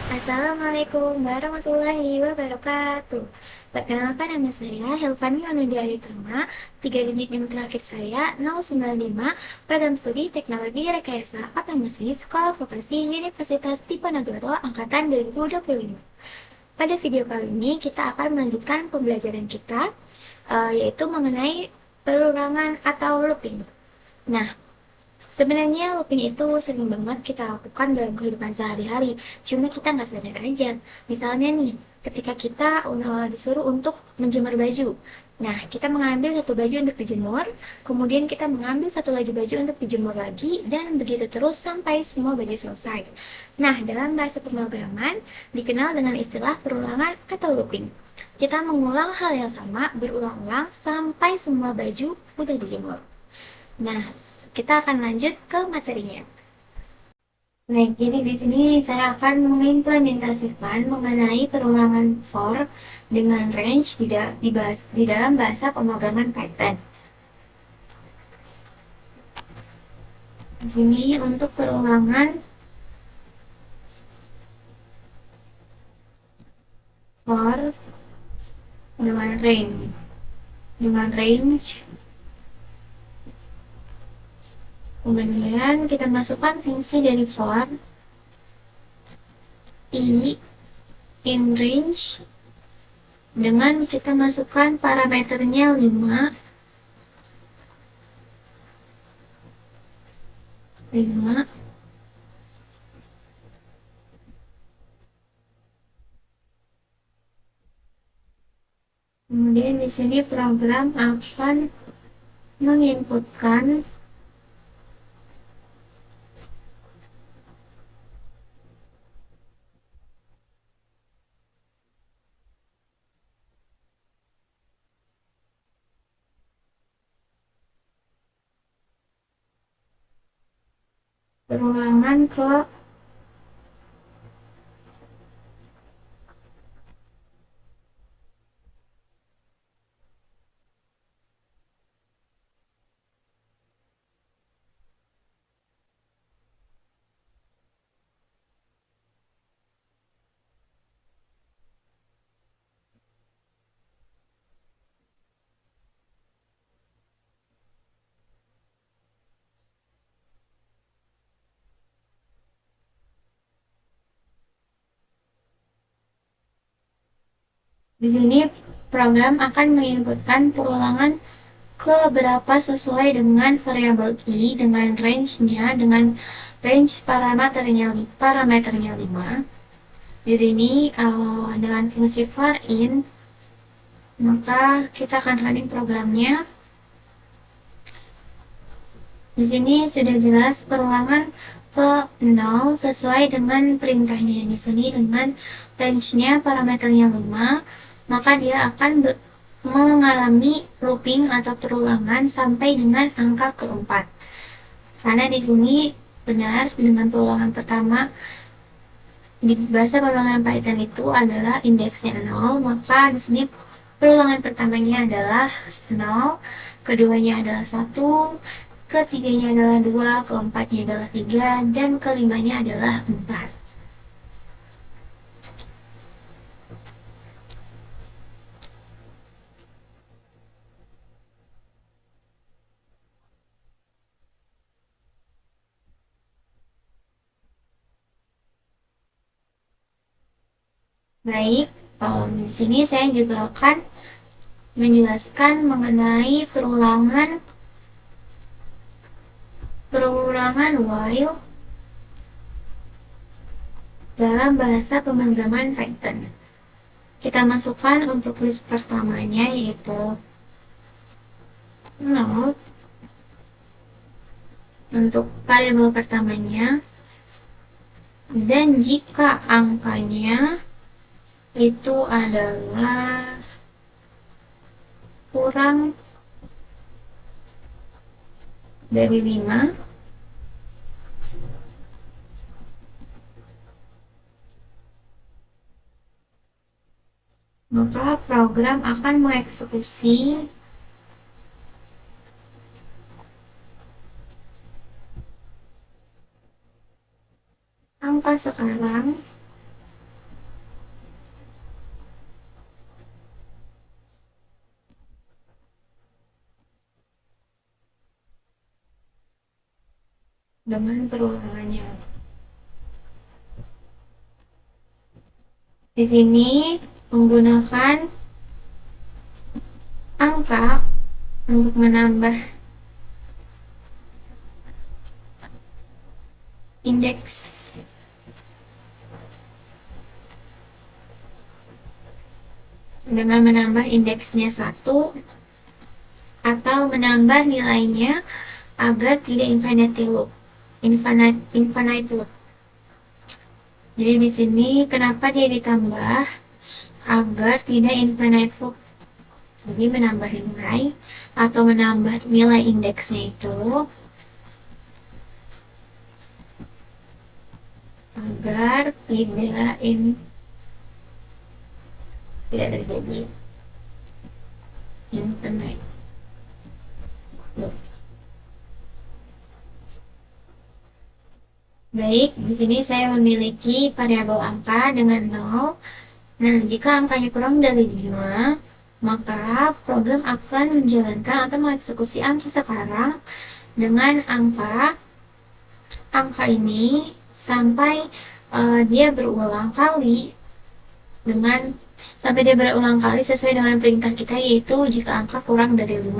Assalamualaikum warahmatullahi wabarakatuh. Perkenalkan nama saya Helvani Onodia Ayutama, 3 digit NIM terakhir saya 095, program studi Teknologi Rekayasa Otomasi Sekolah Vokasi Universitas Diponegoro Angkatan 2025. Pada video kali ini kita akan melanjutkan pembelajaran kita, yaitu mengenai perulangan atau looping. Nah, sebenarnya looping itu sering banget kita lakukan dalam kehidupan sehari-hari, cuma kita nggak sadar aja. Misalnya nih, ketika kita disuruh untuk menjemur baju. Nah, kita mengambil satu baju untuk dijemur, kemudian kita mengambil satu lagi baju untuk dijemur lagi, dan begitu terus sampai semua baju selesai. Nah, dalam bahasa pemrograman, dikenal dengan istilah perulangan atau looping. Kita mengulang hal yang sama berulang-ulang sampai semua baju udah dijemur. Nah, kita akan lanjut ke materinya. Baik, jadi di sini saya akan mengimplementasikan mengenai perulangan for dengan range di dalam bahasa pemrograman Python. Di sini untuk perulangan for dengan range, kemudian kita masukkan fungsi dari for i in range dengan kita masukkan parameternya 5. Kemudian di sini program akan menginputkan perulangan ke di sini program akan menginputkan perulangan ke berapa sesuai dengan variabel i dengan range-nya, dengan range parameternya 5. Di sini dengan fungsi for in, maka kita akan running programnya. Di sini sudah jelas perulangan ke 0 sesuai dengan perintahnya. Di sini dengan range-nya parameternya 5, maka dia akan mengalami looping atau perulangan sampai dengan angka keempat. Karena di sini benar dengan perulangan pertama di bahasa perulangan Python itu adalah indeksnya 0, maka di sini perulangan pertamanya adalah 0, keduanya adalah 1, ketiganya adalah 2, keempatnya adalah 3, dan kelimanya adalah 4. Baik, di sini saya juga akan menjelaskan mengenai perulangan while dalam bahasa pemrograman Python. Kita masukkan untuk list pertamanya yaitu 0 untuk variabel pertamanya, dan jika angkanya itu adalah kurang dari 5, maka program akan mengeksekusi angka sekarang dengan perulangannya. Di sini menggunakan angka untuk menambah indeks. Dengan menambah indeksnya 1 atau menambah nilainya agar tidak infinite loop. Infinite loop. Jadi di sini kenapa dia ditambah? Agar tidak infinite loop. Jadi menambah nilai atau menambah nilai indeksnya itu agar tidak terjadi infinite loop. Baik, di sini saya memiliki variabel angka dengan 0. Nah, jika angkanya kurang dari 5, maka program akan menjalankan atau mengeksekusi angka sekarang dengan angka ini sampai dia berulang kali sesuai dengan perintah kita, yaitu jika angka kurang dari 5.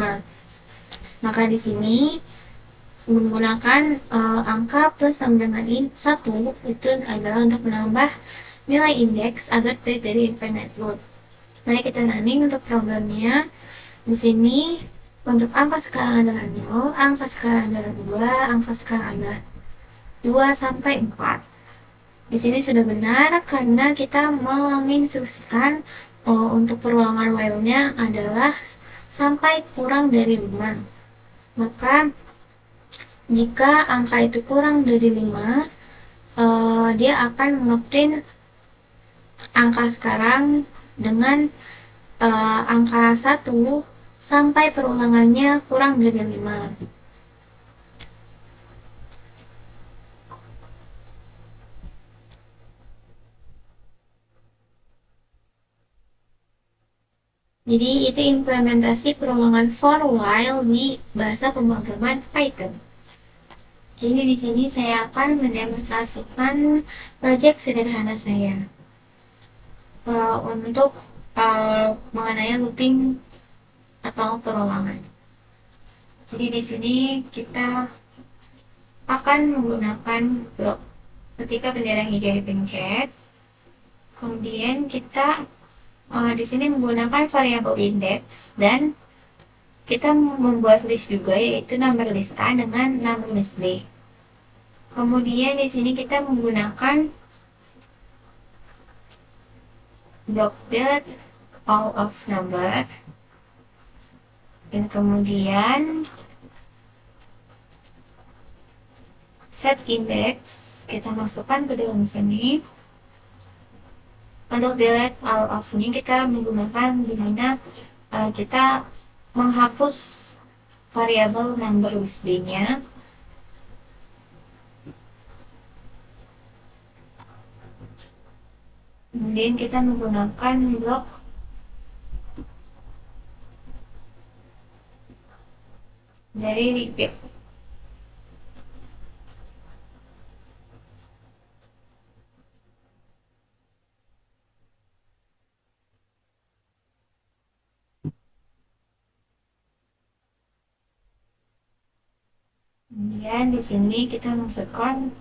Maka di sini menggunakan angka plus sama dengan 1 itu adalah untuk menambah nilai indeks agar tidak jadi infinite loop. Mari kita running untuk programnya. Di sini untuk angka sekarang adalah 0, angka sekarang adalah 2, angka sekarang adalah 2 sampai 4. Di sini sudah benar karena kita menginstruksikan untuk perulangan while-nya adalah sampai kurang dari 5. Maka jika angka itu kurang dari 5, dia akan ngeprint angka sekarang dengan angka 1 sampai perulangannya kurang dari 5. Jadi itu implementasi perulangan for while di bahasa pemrograman Python. Jadi di sini saya akan mendemonstrasikan proyek sederhana saya untuk mengenai looping atau perulangan. Jadi di sini kita akan menggunakan blok. Ketika bendera hijau dipencet, kemudian kita di sini menggunakan variabel index dan kita membuat list juga, yaitu number list A dengan number list B. Kemudian di sini kita menggunakan blok delete all of number, dan kemudian set index kita masukkan ke dalam sini. Untuk delete all of ini kita menggunakan dimana kita menghapus variabel number list B-nya. Kemudian kita menggunakan blok dari repeat. Kemudian di sini kita masukkan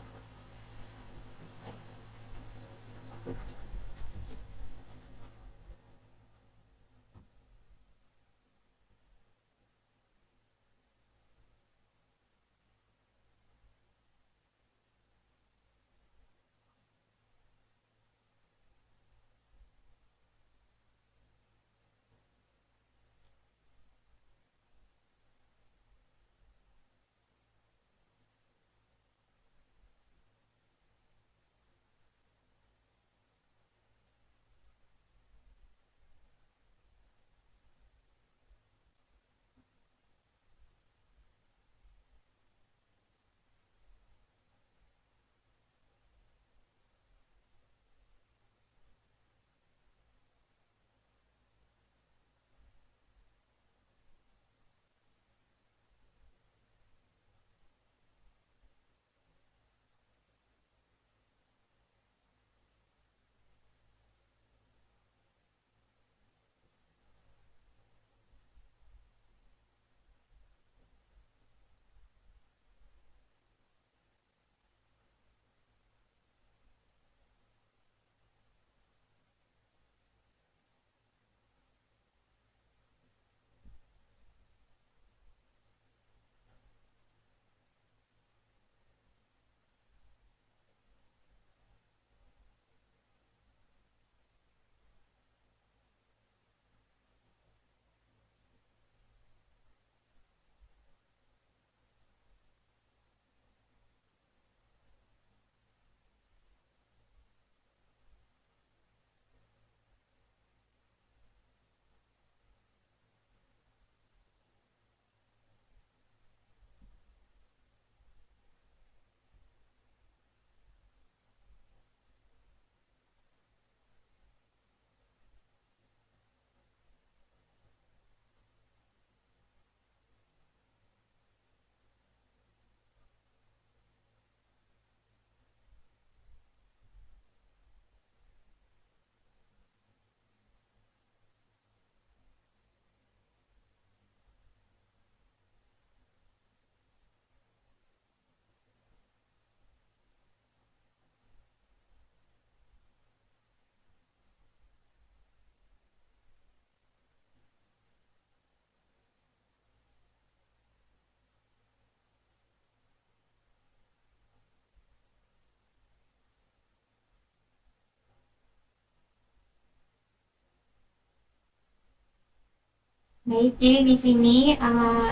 Baik, jadi di sini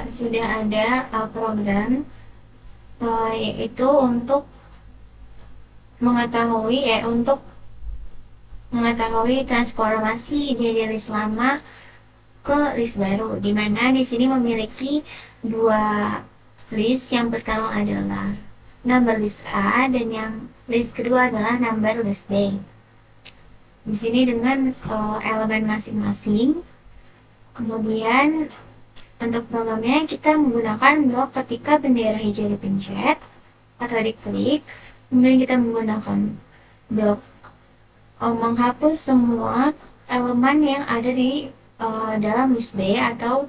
sudah ada program yaitu untuk mengetahui transformasi dari list lama ke list baru, di mana di sini memiliki dua list. Yang pertama adalah number list A dan yang list kedua adalah number list B. Di sini dengan elemen masing-masing. Kemudian untuk programnya kita menggunakan blok ketika bendera hijau dipencet atau diklik. Kemudian kita menggunakan blok menghapus semua elemen yang ada di dalam list B atau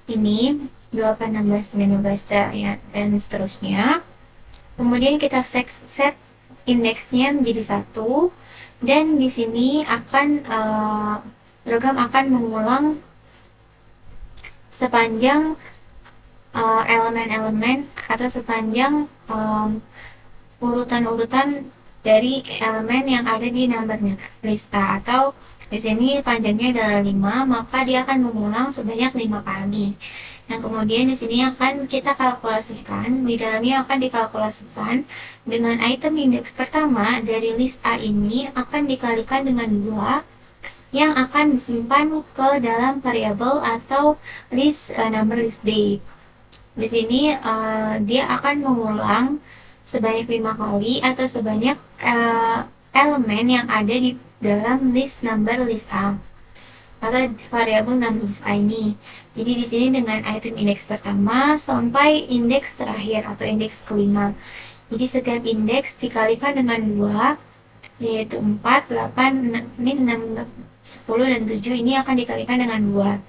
ini 8, 16, 15 ya, dan seterusnya. Kemudian kita set indeksnya menjadi 1 dan di sini program akan mengulang sepanjang elemen-elemen atau sepanjang urutan-urutan dari elemen yang ada di number list A, atau di sini panjangnya adalah 5, maka dia akan mengulang sebanyak 5 kali. Yang kemudian di sini akan kita kalkulasikan, di dalamnya akan dikalkulasikan dengan item indeks pertama dari list A ini akan dikalikan dengan 2 yang akan disimpan ke dalam variabel atau number list B. Di sini dia akan mengulang sebanyak 5 kali atau sebanyak elemen yang ada di dalam number list A atau variabel number list A ini. Jadi di sini dengan item indeks pertama sampai indeks terakhir atau indeks kelima. Jadi setiap indeks dikalikan dengan 2, yaitu 4, 8, 6, 10, dan 7 ini akan dikalikan dengan 2.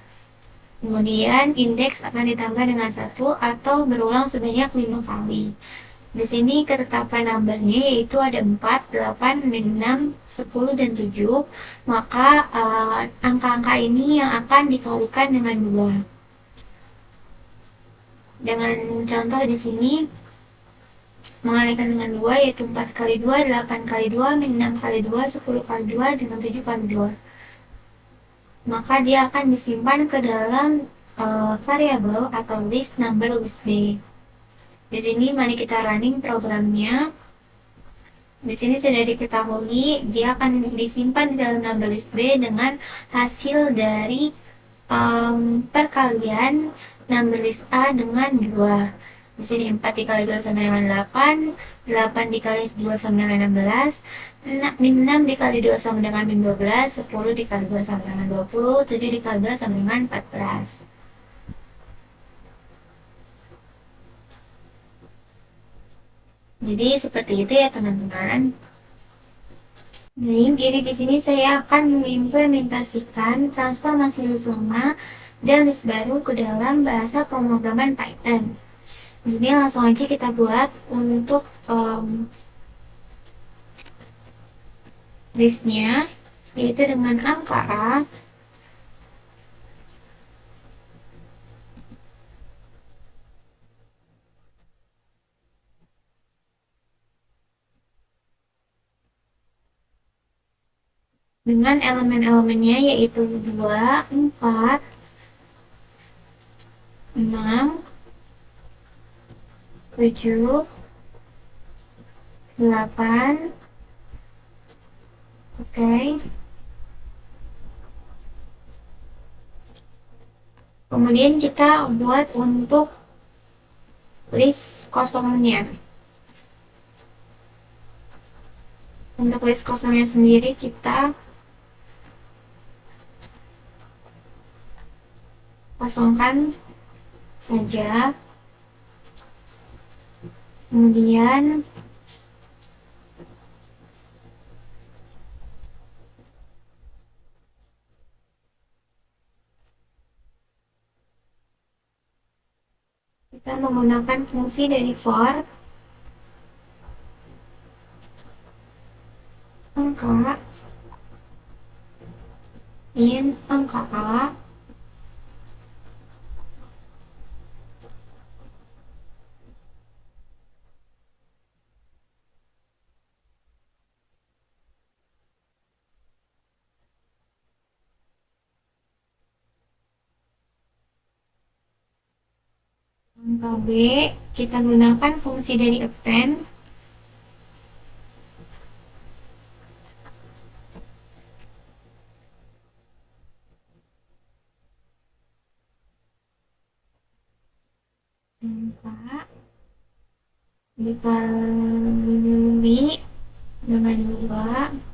Kemudian indeks akan ditambah dengan 1 atau berulang sebanyak 5 kali. Di sini ketetapan numbernya yaitu ada 4, 8, 6, 10, dan 7. Maka angka-angka ini yang akan dikalikan dengan 2. Dengan contoh di sini mengalikan dengan 2 yaitu 4 kali 2, 8 kali 2, 6 kali 2, 10 kali 2, dengan 7 kali 2. Maka dia akan disimpan ke dalam variabel atau list number list B. Di sini mari kita running programnya. Di sini sudah diketahui dia akan disimpan di dalam number list B dengan hasil dari perkalian number list A dengan 2. Di sini 4 dikali 2 sama dengan 8, 8 dikali 2 sama dengan 16, 6 dikali 2 sama dengan 12, 10 dikali 2 sama dengan 20, 7 dikali 2 sama dengan 14. Jadi seperti itu ya teman-teman. Jadi di sini saya akan mengimplementasikan transformasi list lama dan list baru ke dalam bahasa pemrograman Python. Di sini langsung aja kita buat untuk listnya, yaitu dengan angka A. Dengan elemen-elemennya yaitu 2, 4, 6, 7, 8. Oke. Kemudian kita buat untuk list kosongnya. Untuk list kosongnya sendiri kita kosongkan saja. Kemudian kita menggunakan fungsi dari for angka in angka A. Angka B, kita gunakan fungsi dari append. Angka dikali dengan 2.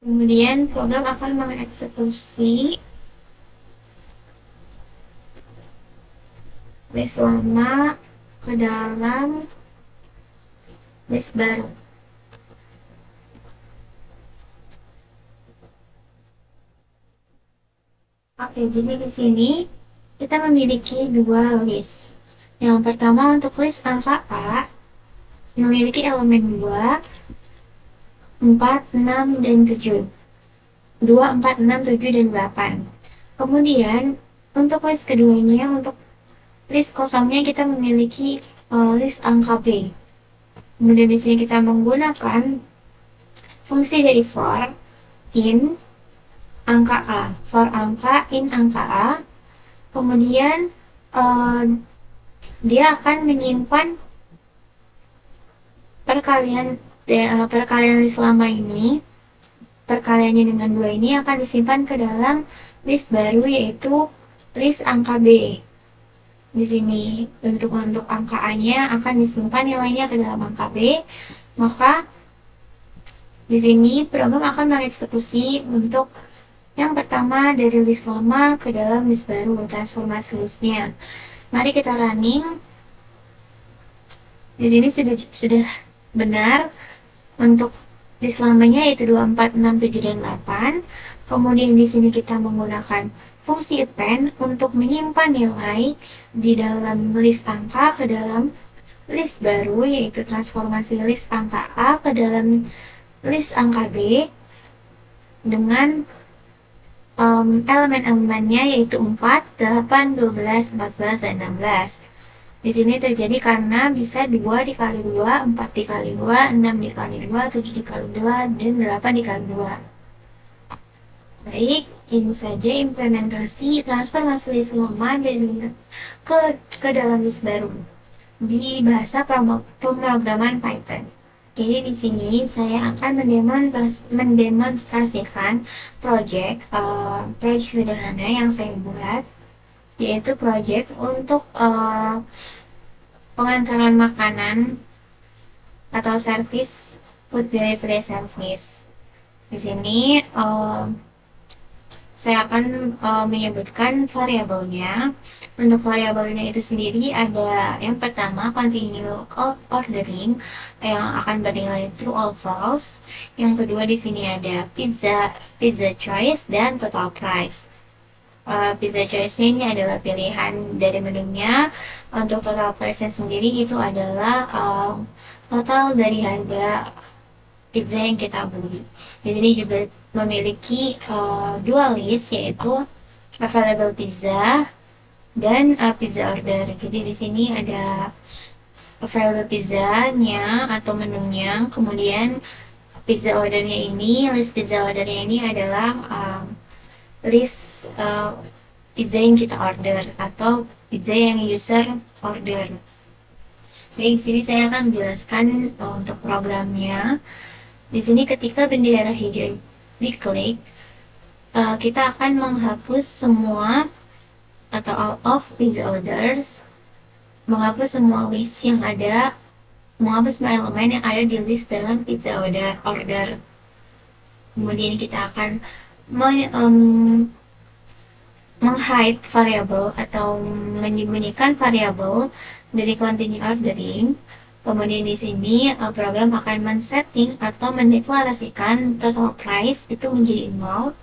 Kemudian program akan mengeksekusi list lama ke dalam list baru. Oke, jadi di sini kita memiliki dua list. Yang pertama untuk list angka A memiliki elemen 2, 4, 6, dan 7. 2, 4, 6, 7, dan 8. Kemudian untuk list keduanya, untuk list kosongnya kita memiliki list angka B. Kemudian di sini kita menggunakan fungsi dari for in angka A, for angka in angka A. Kemudian dia akan menyimpan perkalian list lama ini, perkaliannya dengan 2 ini akan disimpan ke dalam list baru, yaitu list angka B. Di sini untuk angka A-nya akan disimpan nilainya ke dalam angka B, maka di sini program akan mengeksekusi untuk yang pertama dari list lama ke dalam list baru, transformasi listnya. Mari kita running. Di sini sudah benar untuk list lamanya, yaitu 2, 4, 6, 7, dan 8. Kemudian di sini kita menggunakan fungsi append untuk menyimpan nilai di dalam list angka ke dalam list baru, yaitu transformasi list angka A ke dalam list angka B dengan elemen-elemennya, yaitu 4, 8, 12, 14, dan 16. Di sini terjadi karena bisa 2 dikali 2, 4 dikali 2, 6 dikali 2, 7 dikali 2, dan 8 dikali 2. Baik, ini saja implementasi transformasi list lama ke dalam list baru di bahasa pemrograman Python. Jadi di sini saya akan mendemonstrasikan project sederhana yang saya buat, yaitu project untuk pengantaran makanan atau service, food delivery service. Di sini saya akan menyebutkan variabelnya. Untuk variabelnya itu sendiri ada yang pertama continue ordering yang akan bernilai true or false. Yang kedua di sini ada pizza choice dan total price. Pizza choice-nya ini adalah pilihan dari menunya. Untuk total price-nya sendiri itu adalah total dari harga pizza yang kita beli. Di sini juga memiliki dua list, yaitu available pizza dan pizza order. Jadi di sini ada available pizza-nya atau menunya, kemudian pizza order-nya ini, list pizza order-nya ini adalah list pizza yang kita order atau pizza yang user order. Baik, di sini saya akan menjelaskan untuk programnya. Di sini ketika bendera hijau diklik, kita akan menghapus semua atau all of pizza orders, menghapus semua list yang ada, menghapus semua elemen yang ada di list dalam pizza order. Kemudian kita akan menghide variable atau menyembunyikan variabel dari continue ordering. Kemudian di sini program akan men-setting atau mendeklarasikan total price itu menjadi 0,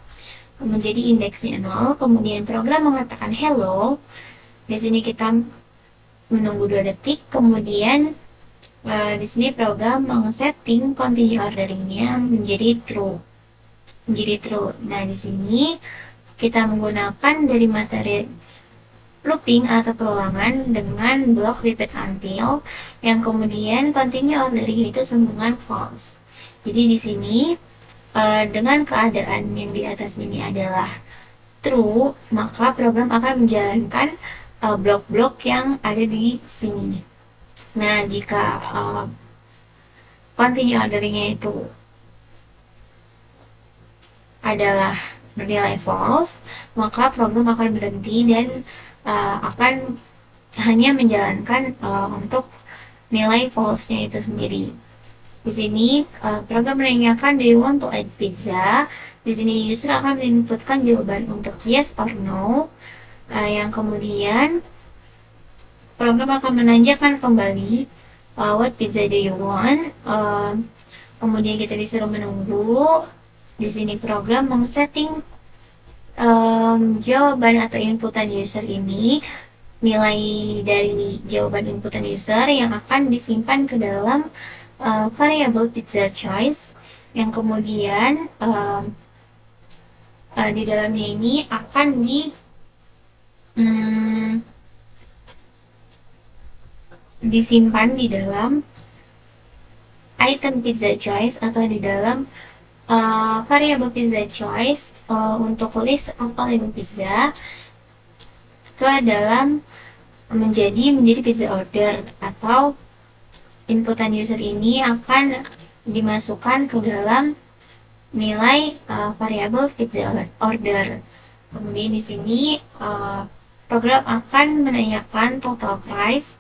menjadi indeksnya 0. Kemudian program mengatakan hello. Di sini kita menunggu 2 detik. Kemudian di sini program men-setting continue orderingnya menjadi true. Nah, di sini kita menggunakan dari materi looping atau perulangan dengan blok repeat until, yang kemudian continue ordering itu sambungan false. Jadi di sini dengan keadaan yang di atas ini adalah true, maka program akan menjalankan blok-blok yang ada di sini. Nah, jika continue orderingnya itu adalah bernilai false, maka program akan berhenti dan akan hanya menjalankan untuk nilai false-nya itu sendiri. Di sini program menanyakan do you want to add pizza. Di sini user akan menginputkan jawaban untuk yes or no, yang kemudian program akan menanyakan kembali what pizza do you want. Kemudian kita disuruh menunggu. Di sini program men-setting jawaban atau inputan user ini, nilai dari jawaban inputan user yang akan disimpan ke dalam variable pizza choice, yang kemudian di dalamnya ini akan disimpan di dalam item pizza choice atau di dalam variable pizza choice untuk list available pizza ke dalam menjadi pizza order, atau inputan user ini akan dimasukkan ke dalam nilai variable pizza order. Kemudian di sini program akan menanyakan total price,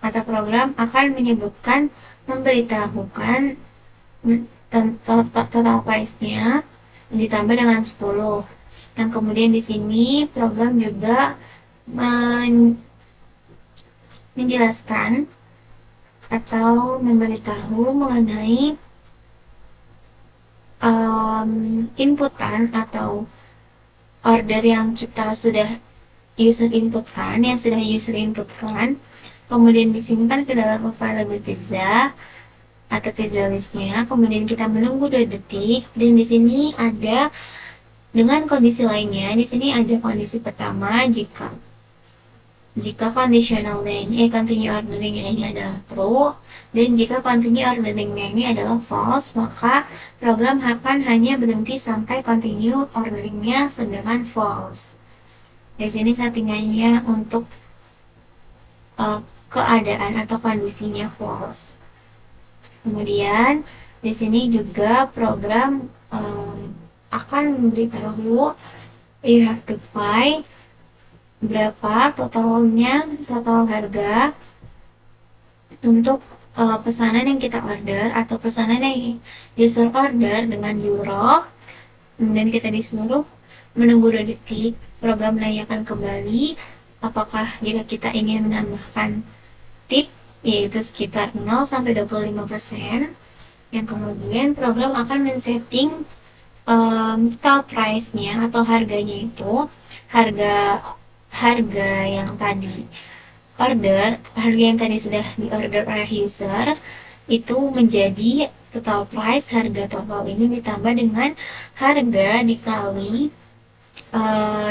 atau program akan menyebutkan memberitahukan total price-nya ditambah dengan 10. Yang kemudian di sini program juga menjelaskan atau memberitahu mengenai inputan atau order yang kita sudah user inputkan, kemudian disimpan ke dalam available pizza atau pizza listnya. Kemudian kita menunggu 2 detik, dan di sini ada dengan kondisi lainnya. Di sini ada kondisi pertama, jika continue orderingnya ini adalah true, dan jika continue orderingnya ini adalah false, maka program akan hanya berhenti sampai continue orderingnya sedangkan false. Di sini settingannya untuk keadaan atau kondisinya false. Kemudian di sini juga program akan memberitahu you have to pay berapa total harga untuk pesanan yang kita order atau pesanan yang user order dengan euro. Kemudian kita disuruh menunggu 2 detik. Program menanyakan kembali apakah jika kita ingin menambahkan tip, yaitu sekitar 0 sampai 25%, yang kemudian program akan men-setting total price-nya atau harganya itu harga yang tadi sudah diorder oleh user itu menjadi total price. Harga total ini ditambah dengan harga dikali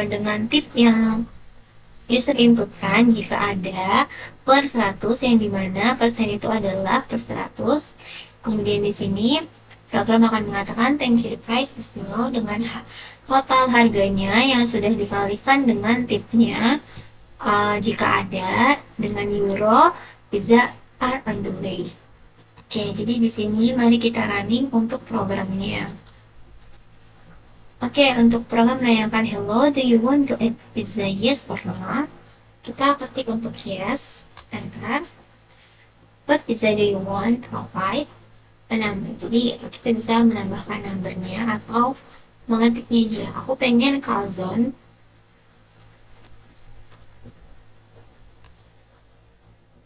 dengan tip yang user inputkan jika ada per 100, yang dimana persen itu adalah per 100. Kemudian di sini program akan mengatakan thank you, the price is nil, dengan total harganya yang sudah dikalikan dengan tipnya jika ada dengan euro. Pizza are on the way. Oke, jadi di sini mari kita running untuk programnya. Oke, untuk program menanyakan hello, do you want to add pizza, yes or no? Kita ketik untuk yes, enter. What pizza do you want? Provide a number. Jadi kita bisa menambahkan numbernya atau mengetiknya aja. Aku pengen calzone.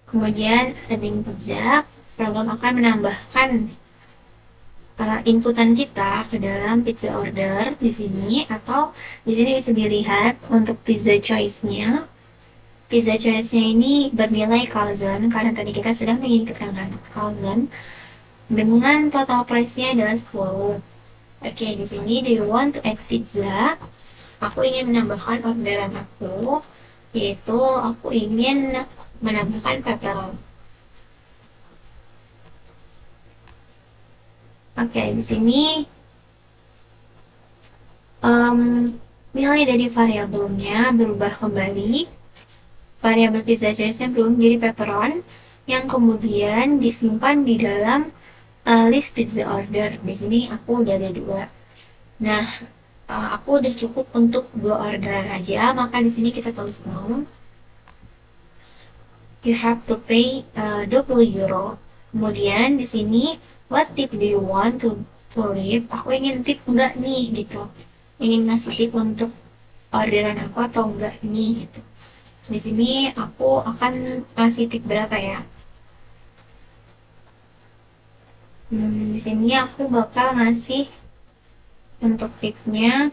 Kemudian adding pizza, program akan menambahkan inputan kita ke dalam pizza order di sini, atau di sini bisa dilihat untuk pizza choice-nya. Pizza choice-nya ini bernilai calzone karena tadi kita sudah menginputkan calzone dengan total price-nya adalah 10. Oke, di sini do you want to add pizza? Aku ingin menambahkan orderan aku. yaitu aku ingin menambahkan pepperoni. Oke, di sini nilai dari variabelnya berubah kembali. Variabel pizza choice-nya berubah menjadi pepperoni yang kemudian disimpan di dalam list pizza order. Di sini aku udah ada dua. Nah, aku udah cukup untuk dua orderan aja, maka di sini kita tulis no. You have to pay 20 euro. Kemudian di sini what tip do you want to leave? Aku ingin tip enggak nih gitu. Ingin ngasih tip untuk orderan aku atau enggak nih gitu. Di sini aku akan kasih tip berapa ya? Di sini aku bakal ngasih untuk tipnya.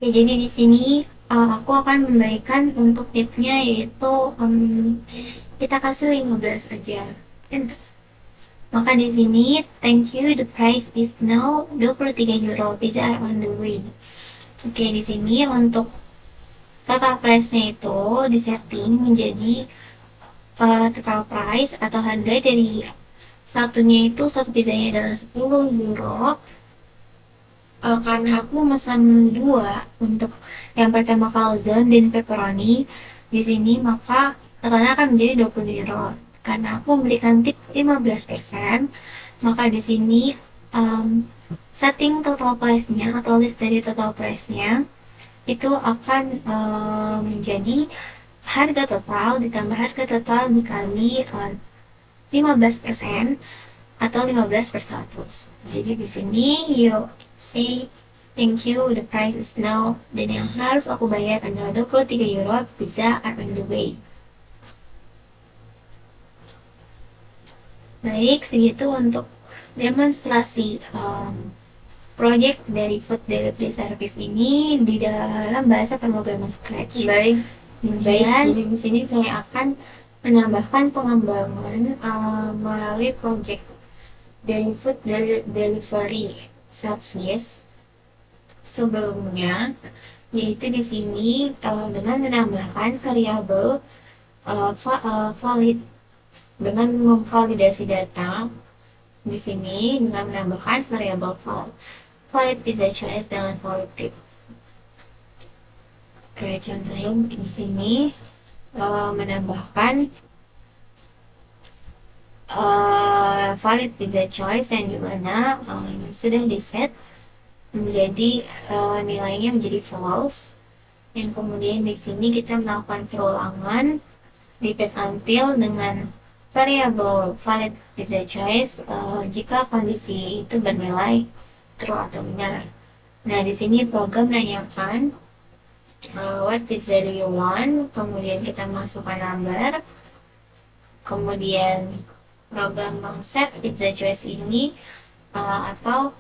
Oke, jadi di sini aku akan memberikan untuk tipnya yaitu kita kasih 15 aja. Maka di sini thank you, the price is now 23 euro, pizza are on the way. Oke, di sini untuk total price-nya itu disetting menjadi total price atau harga dari satunya itu satu pizzanya adalah 10 euro. Karena aku memesan dua untuk yang pertama calzone dan pepperoni di sini, maka totalnya akan menjadi 20 euro. Karena aku memberikan tip 15%, maka di sini um, setting total price-nya atau list dari total price-nya itu akan menjadi harga total ditambah harga total dikali 15% atau 15 per 100. Jadi di sini you say thank you, the price is now, dan yang harus aku bayar adalah 23 euro, pizza are on the way. Baik, segitu untuk demonstrasi project dari food delivery service ini di dalam bahasa pemrograman Scratch. Baik, Kemudian di sini saya akan menambahkan pengembangan melalui project dari food delivery service sebelumnya, yaitu di sini dengan menambahkan variabel valid dengan memvalidasi data. Di sini dengan menambahkan variabel valid pizza choice dengan valid tip. Oke, contohnya di sini menambahkan valid pizza choice yang dimana sudah di set menjadi nilainya menjadi false, yang kemudian di sini kita melakukan perulangan repeat until dengan variabel valid pizza choice jika kondisi itu bernilai true atau benar. Nah, di sini program menanyakan what pizza do you want, kemudian kita masukkan number, kemudian program set pizza choice ini atau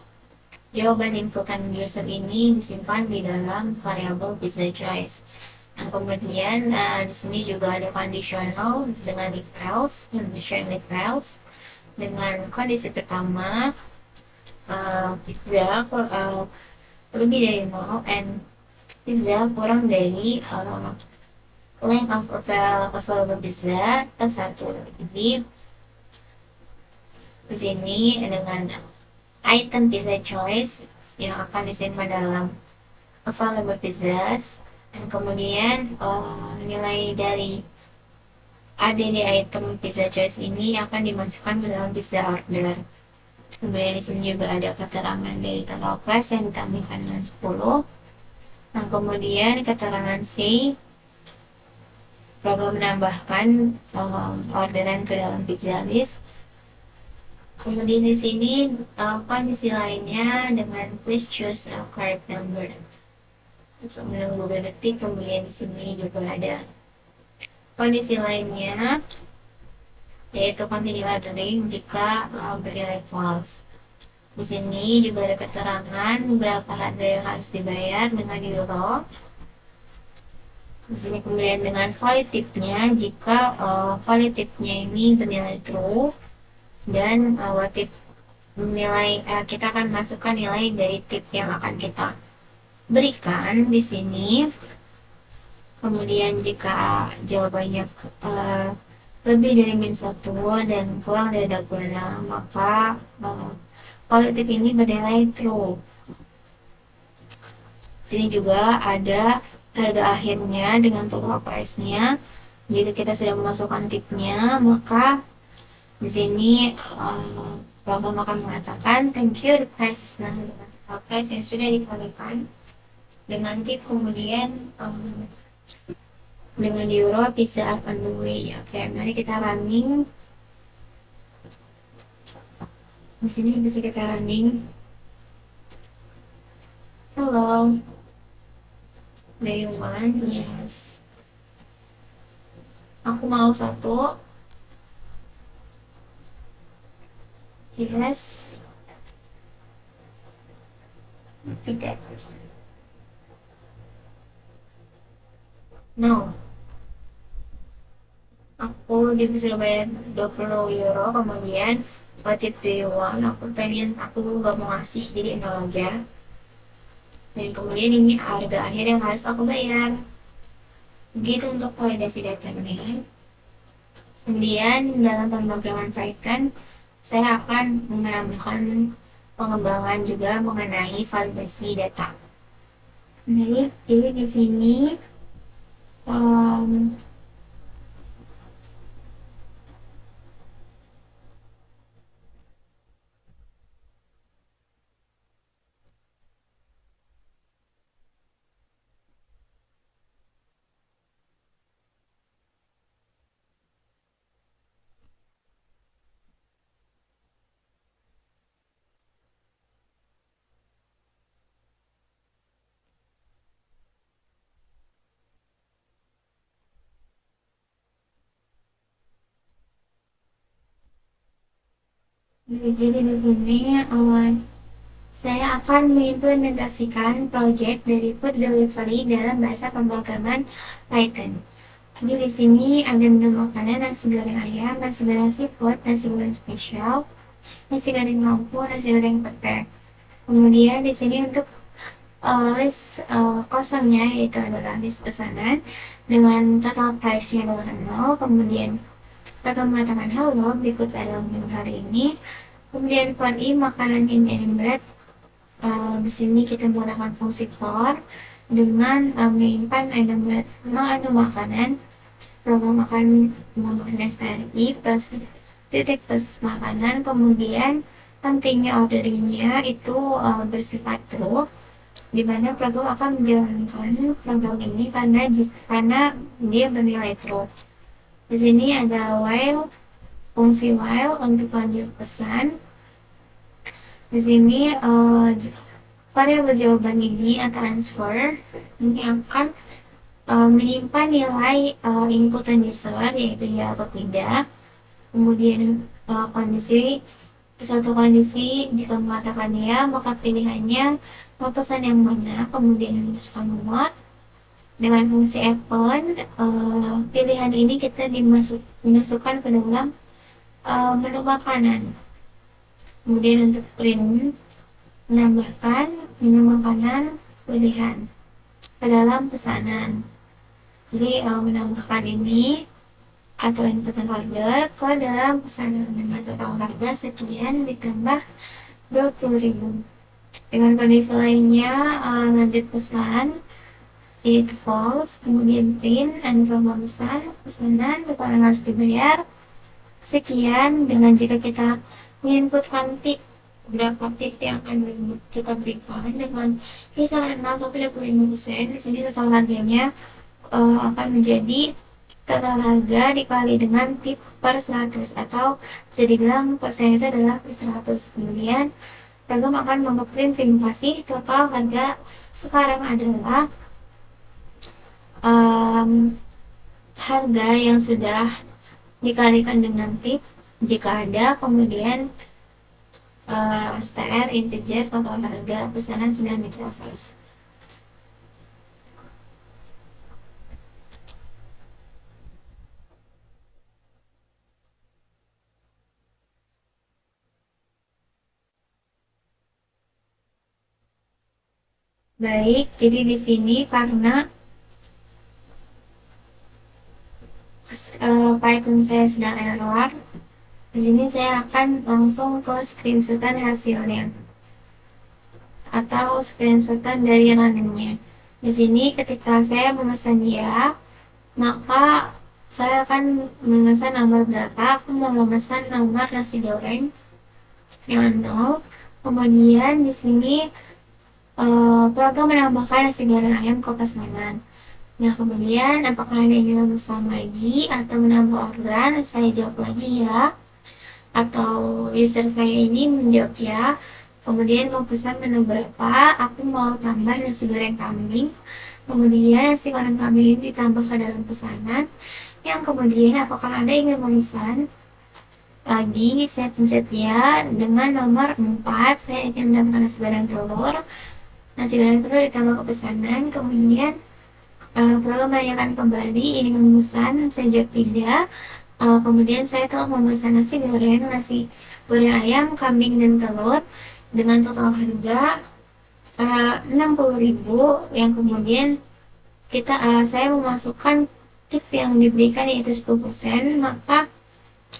jawaban inputan user ini disimpan di dalam variabel pizza choice. Nah, kemudian di sini juga ada conditional dengan if else, condition if else dengan kondisi pertama pizza lebih dari 0 and pizza kurang dari length of available pizza plus 1. Jadi di sini dengan item pizza choice yang akan disimpan dalam available pizzas Dan kemudian nilai dari add item pizza choice ini akan dimasukkan ke dalam pizza order. Kemudian di sini juga ada keterangan dari total price yang ditambahkan dengan 10. Nah, kemudian keterangan C, program menambahkan orderan ke dalam pizza list. Kemudian di sini kondisi lainnya dengan please choose a correct number. Untuk menunggu detik. Kemudian di sini juga ada kondisi lainnya, yaitu continue ordering jika bernilai false. Di sini juga ada keterangan berapa harga yang harus dibayar dengan euro. Di sini kemudian dengan valid tip-nya, jika valid tip-nya ini bernilai true, dan tip nilai kita akan masukkan nilai dari tip yang akan kita berikan di sini. Kemudian jika jawabannya lebih dari -1 dan kurang dari 26, maka valid tip ini bernilai true. Sini juga ada harga akhirnya dengan total price-nya. Jika kita sudah memasukkan tipnya, maka di sini program akan mengatakan thank you, the price is now, dengan total price yang sudah dikalikan dengan tip, kemudian dengan euro pizza on the way. Oke, mari kita running. Di sini bisa kita running. Hello, day one, yes. Aku mau 1. Yes. Tidak. No. Aku disuruh bayar 20 euro, kemudian tip dari uang aku nggak mau ngasih, jadi 0 aja. Dan kemudian ini harga akhir yang harus aku bayar. Begitu untuk validasi datanya. Kemudian dalam pemrograman Python, saya akan menambahkan pengembangan juga mengenai validasi data. Jadi di sini jadi di sini saya akan mengimplementasikan project dari food delivery dalam bahasa pemrograman Python. Jadi di sini ada menu makanan nasi goreng ayam, nasi goreng seafood, nasi goreng spesial, nasi goreng kampung, nasi goreng petek. Kemudian di sini untuk list kosongnya, yaitu adalah list pesanan dengan total price-nya adalah 0. Kemudian akan mengatakan hello, berikut adalah menu hari ini. Kemudian for i makanan in any bread. Di sini kita menggunakan fungsi for dengan menyimpan item bread, item makanan. Program akan menggunakan stri plus titik plus makanan. Kemudian pentingnya orderingnya itu bersifat true, di mana program akan menjalankan program ini karena dia bernilai true. Di sini ada while, fungsi while untuk lanjut pesan. Di sini variabel jawaban ini atau answer ini akan menyimpan nilai inputan user, yaitu ya atau tidak. Kemudian suatu kondisi jika mengatakan ya, maka pilihannya mau pesan yang mana, kemudian memasukkan nomor. Dengan fungsi append, pilihan ini kita dimasukkan ke dalam menu makanan. Kemudian untuk print, menambahkan menu makanan pilihan ke dalam pesanan. Jadi menambahkan ini atau inputan order ke dalam pesanan dengan total harga sekian ditambah 20.000. Dengan kondisi lainnya lanjut pesan. it false, kemudian print, info pemesan, pesanan, total yang harus dibayar, sekian. Dengan jika kita menginputkan tip, berapa tip yang akan kita berikan dengan misalnya 0,25%, di sini total harganya akan menjadi total harga dikali dengan tip per 100, atau bisa dibilang persen itu adalah per 100. Kemudian program akan mengkonfirmasi total harga sekarang adalah harga yang sudah dikalikan dengan tip jika ada, kemudian str integer total harga pesanan sedang diproses. Baik, jadi di sini karena Python saya sedang error, di sini saya akan langsung ke screenshotan hasilnya atau screenshotan dari runningnya. Di sini ketika saya memesan dia, maka saya akan memesan nomor berapa. Aku mau memesan nomor nasi goreng yang 0. Kemudian di sini program menambahkan nasi goreng ayam ke pesanan. Nah, kemudian apakah ada yang ingin memesan lagi atau menambah orderan? Saya jawab lagi ya. Atau user saya ini menjawab ya. Kemudian mau pesan menu berapa? Aku mau tambah nasi goreng kambing. Kemudian nasi goreng kambing ini ditambah ke dalam pesanan. Yang kemudian apakah Anda ingin memesan lagi? Saya pencet ya. Dengan nomor 4, saya ingin mendapatkan nasi goreng telur. Nasi goreng telur ditambah ke pesanan. Kemudian program menanyakan kembali ingin memesan. Saya jawab tidak. Kemudian saya telah memesan nasi goreng ayam, kambing, dan telur dengan total harga 60.000, yang kemudian saya memasukkan tip yang diberikan yaitu 10%, maka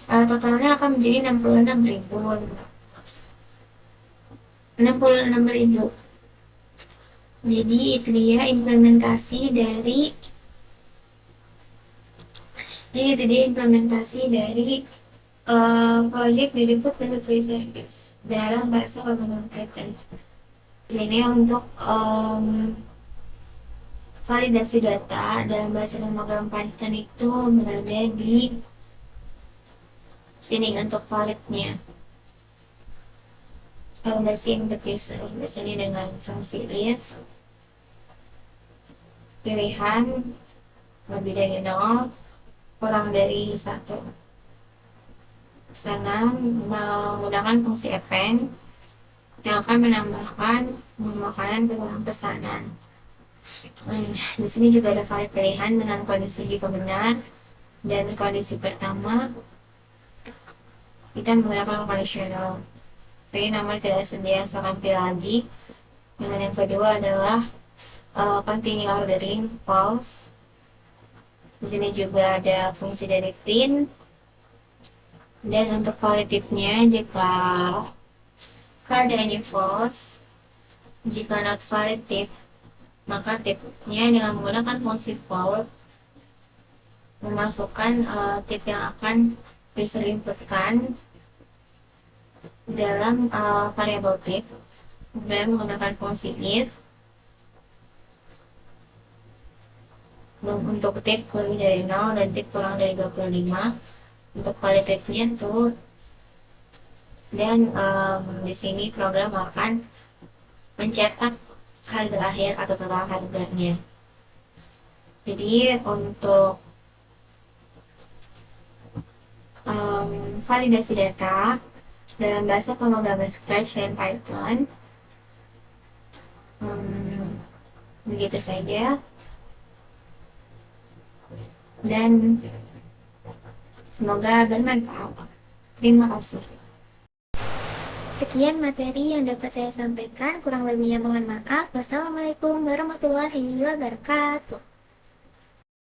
totalnya akan menjadi 66.000. Jadi itu dia implementasi dari project Food Delivery Service dalam bahasa pemrograman Python. Ini untuk validasi data dalam bahasa pemrograman Python itu berada di sini untuk validnya. Validasi input user di sini dengan fungsi if pilihan lebih dari 0 kurang dari 1. Sana menggunakan fungsi append yang akan menambahkan makanan ke dalam pesanan. Di sini juga ada valid pilihan dengan kondisi jika benar, dan kondisi pertama kita menggunakan conditional. Tapi namun tidak sedia tampil lagi. Dengan yang kedua adalah continue ordering false. Di sini juga ada fungsi dari print. Dan untuk validatifnya, jika keadaannya false, jika not validatif, maka tipnya dengan menggunakan fungsi false memasukkan tip yang akan user inputkan dalam variabel tip. Kemudian menggunakan fungsi if untuk tip lebih dari 0 dan tip kurang dari 25 untuk validatifnya tuh. Dan di sini program akan mencetak harga akhir atau total harganya. Jadi untuk validasi data dalam bahasa pemrograman Scratch dan Python begitu saja, dan semoga bermanfaat. Terima kasih. Sekian materi yang dapat saya sampaikan, kurang lebihnya mohon maaf. Wassalamualaikum warahmatullahi wabarakatuh.